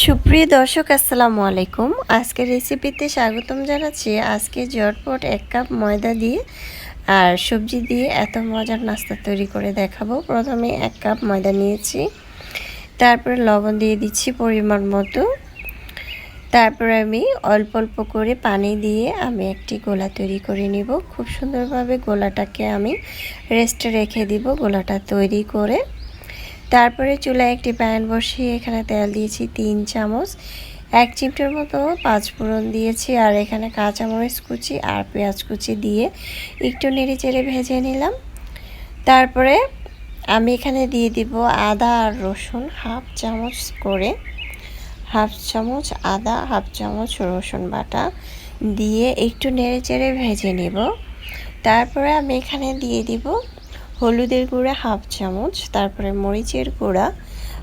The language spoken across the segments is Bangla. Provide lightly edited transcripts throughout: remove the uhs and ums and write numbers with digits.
সুপ্রিয় দর্শক আসসালামু আলাইকুম। আজকের রেসিপিতে স্বাগতম জানাচ্ছি। আজকে ঝটপট 1 কাপ ময়দা দিয়ে আর সবজি দিয়ে এত মজার নাস্তা তৈরি করে দেখাবো। প্রথমে 1 কাপ ময়দা নিয়েছি, তারপরে লবণ দিয়ে দিচ্ছি পরিমাণ মতো। তারপরে আমি অল্প অল্প করে পানি দিয়ে আমি একটি গোলা তৈরি করে নিব। খুব সুন্দরভাবে গোলাটাকে আমি রেস্টে রেখে দিব গোলাটা তৈরি করে। তারপরে চুলায় একটি প্যান বসিয়ে এখানে তেল দিয়েছি 3 চামচ, 1 চিমটের মতো পাঁচফোড়ন দিয়েছি, আর এখানে কাঁচামরিচ কুচি আর পেঁয়াজ কুচি দিয়ে একটু নেড়েচেড়ে ভেজে নিলাম। তারপরে আমি এখানে দিয়ে দিব আদা আর রসুন হাফ চামচ করে, হাফ চামচ আদা হাফ চামচ রসুন বাটা দিয়ে একটু নেড়েচেড়ে ভেজে নেব। তারপরে আমি এখানে দিয়ে দিব হলুদের গুঁড়া হাফ চামচ, তারপরে মরিচের গুঁড়া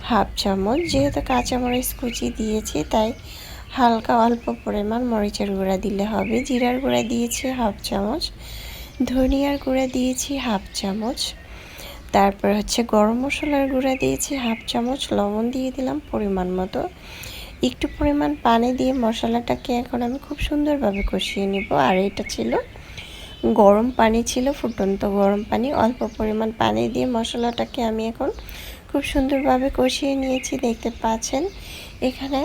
হাফ চামচ। যেহেতু কাঁচামরিচ কুচি দিয়েছি তাই হালকা অল্প পরিমাণ মরিচের গুঁড়া দিলে হবে। জিরার গুঁড়া দিয়েছি হাফ চামচ, ধনিয়ার গুঁড়া দিয়েছি হাফ চামচ, তারপর গরম মশলার গুঁড়া দিয়েছি হাফ চামচ, লবণ দিয়ে দিলাম পরিমাণ মতো। একটু পরিমাণ পানি দিয়ে মশলাটাকে এখন আমি খুব সুন্দরভাবে কষিয়ে নেব। আর এটা ছিল গরম পানি, ছিল ফুটন্ত গরম পানি। অল্প পরিমাণ পানি দিয়ে মশলাটাকে আমি এখন খুব সুন্দরভাবে কষিয়ে নিয়েছি, দেখতে পাচ্ছেন এখানে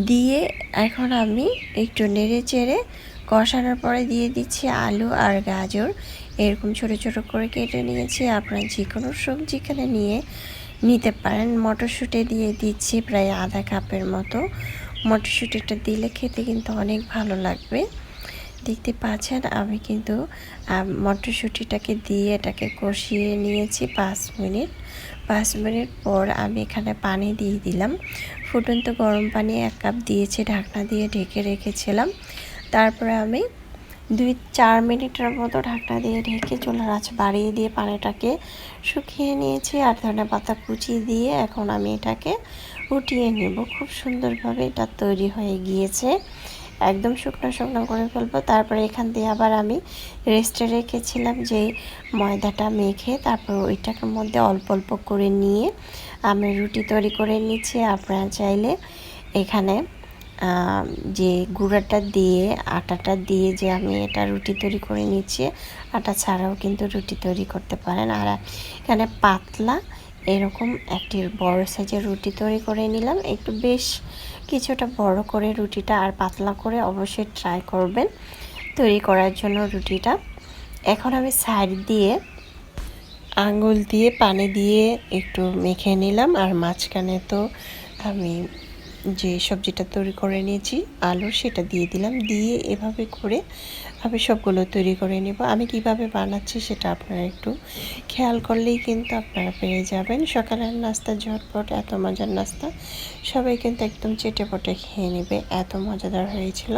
দিয়ে। এখন আমি একটু নেড়ে চেড়ে কষানোর পরে দিয়ে দিচ্ছি আলু আর গাজর, এরকম ছোট ছোট করে কেটে নিয়েছি। আপনারা যে কোনো সবজি এখানে নিতে পারেন। মটরশুঁটি দিয়ে দিচ্ছি প্রায় আধা কাপের মতো। মটরশুঁটিটা দিলে খেতে কিন্তু অনেক ভালো লাগবে। দেখতে পাচ্ছেন আমি কিন্তু মটরশুঁটিটাকে দিয়ে এটাকে কষিয়ে নিয়েছি 5 মিনিট। 5 মিনিট পর আমি এখানে পানি দিয়ে দিলাম। ফুটন্ত গরম পানি 1 কাপ দিয়েছি, ঢাকনা দিয়ে ঢেকে রেখেছিলাম। তারপরে আমি 2-4 মিনিটের মতো ঢাকনা দিয়ে ঢেকে চুলার আঁচ বাড়িয়ে দিয়ে পানিটাকে শুকিয়ে নিয়েছি। আর ধনেপাতা কুচি দিয়ে এখন আমি এটাকে উঠিয়ে নেব। খুব সুন্দরভাবে এটা তৈরি হয়ে গিয়েছে, একদম শুকনো শুকনো করে ফেলবো। তারপরে এখান দিয়ে আবার আমি রেস্টে রেখেছিলাম যে ময়দাটা মেখে, তারপর ওইটাকে মধ্যে অল্প অল্প করে নিয়ে আমি রুটি তৈরি করে নিচ্ছি। আপনারা চাইলে এখানে যে গুঁড়াটা দিয়ে আটাটা দিয়ে যে আমি এটা রুটি তৈরি করে নিচ্ছি, আটা ছাড়াও কিন্তু রুটি তৈরি করতে পারেন। আর এখানে পাতলা এরকম একটি বড় সাইজের রুটি তৈরি করে নিলাম। একটু বেশ কিছুটা বড় করে রুটিটা আর পাতলা করে অবশ্যই ট্রাই করবেন তৈরি করার জন্য রুটিটা। এখন আমি সাইড দিয়ে আঙুল দিয়ে পানি দিয়ে একটু মেখে নিলাম। আর মাঝখানে তো আমি যে সবজিটা তৈরি করে নিয়েছি আলু, সেটা দিয়ে দিলাম। দিয়ে এভাবে করে আমি সবগুলো তৈরি করে নেব। আমি কিভাবে বানাচ্ছি সেটা আপনারা একটু খেয়াল করলেই কিন্তু আপনারা পেয়ে যাবেন। সকালের নাস্তা ঝটপট এত মজার নাস্তা সবাই কিন্তু একদম চেটেপটে খেয়ে নেবে, এত মজাদার হয়েছিল।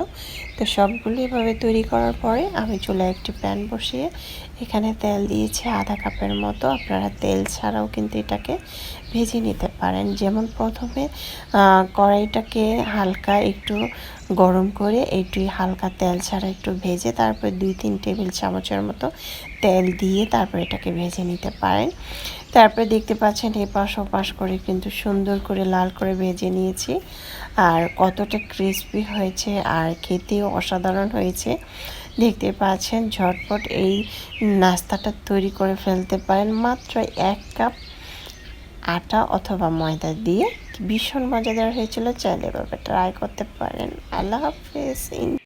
তো সবগুলো এভাবে তৈরি করার পরে আমি চুলায় একটি প্যান বসিয়ে এখানে তেল দিয়েছি আধা কাপের মতো। আপনারা তেল ছাড়াও কিন্তু এটাকে ভেজে নিতে পারেন। যেমন প্রথমে কড়াইটাকে হালকা একটু গরম করে একটু হালকা তেল ছাড়া একটু ভেজে তারপর 2-3 টেবিল চামচের মতো তেল দিয়ে তারপর এটাকে ভেজে নিতে পারেন। তারপরে দেখতে পাচ্ছেন এপাশ ওপাশ করে কিন্তু সুন্দর করে লাল করে ভেজে নিয়েছি। আর কতটা ক্রিস্পি হয়েছে আর খেতেও অসাধারণ হয়েছে। দেখতে পাচ্ছেন ঝটপট এই নাস্তাটা তৈরি করে ফেলতে পারেন মাত্র 1 কাপ আটা অথবা ময়দা দিয়ে। ভীষণ মজাদার হয়েছিল, চাইলে এভাবে ট্রাই করতে পারেন। আল্লাহ হাফেজ।